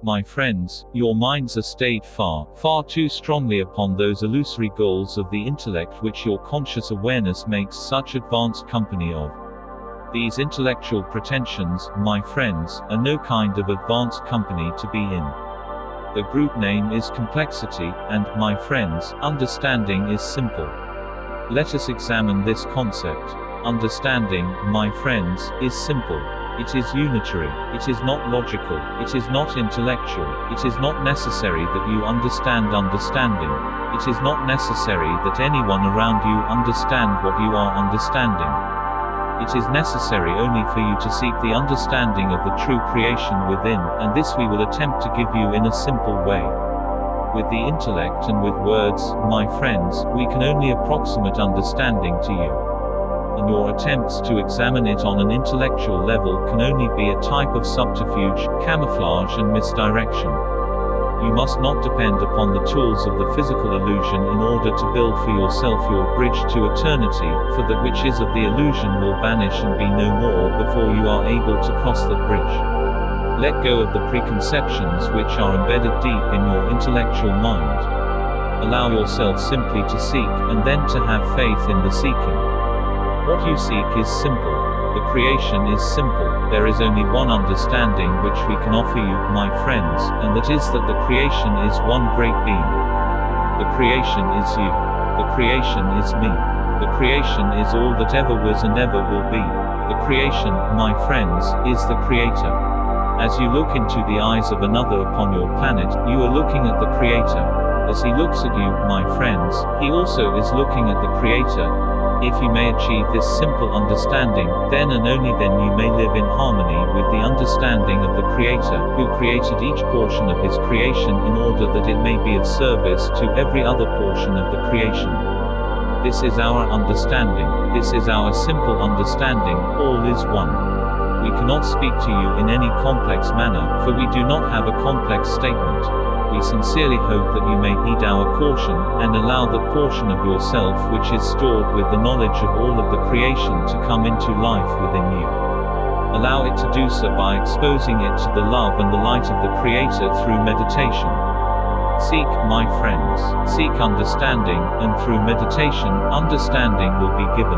My friends, your minds are stayed far, far too strongly upon those illusory goals of the intellect which your conscious awareness makes such advanced company of. These intellectual pretensions, my friends, are no kind of advanced company to be in. The group name is complexity, and, my friends, understanding is simple. Let us examine this concept. Understanding, my friends, is simple. It is unitary. It is not logical. It is not intellectual. It is not necessary that you understand understanding. It is not necessary that anyone around you understand what you are understanding. It is necessary only for you to seek the understanding of the true creation within, and this we will attempt to give you in a simple way. With the intellect and with words, my friends, we can only approximate understanding to you. And your attempts to examine it on an intellectual level can only be a type of subterfuge, camouflage and misdirection. You must not depend upon the tools of the physical illusion in order to build for yourself your bridge to eternity, for that which is of the illusion will vanish and be no more before you are able to cross the bridge. Let go of the preconceptions which are embedded deep in your intellectual mind. Allow yourself simply to seek, and then to have faith in the seeking. What you seek is simple. The creation is simple. There is only one understanding which we can offer you, my friends, and that is that the creation is one great being. The creation is you. The creation is me. The creation is all that ever was and ever will be. The creation, my friends, is the Creator. As you look into the eyes of another upon your planet, you are looking at the Creator. As he looks at you, my friends, he also is looking at the Creator. If you may achieve this simple understanding, then and only then you may live in harmony with the understanding of the Creator, who created each portion of his creation in order that it may be of service to every other portion of the creation. This is our understanding. This is our simple understanding. All is one. We cannot speak to you in any complex manner, for we do not have a complex statement. We sincerely hope that you may heed our caution, and allow that portion of yourself which is stored with the knowledge of all of the creation to come into life within you. Allow it to do so by exposing it to the love and the light of the Creator through meditation. Seek, my friends, seek understanding, and through meditation, understanding will be given.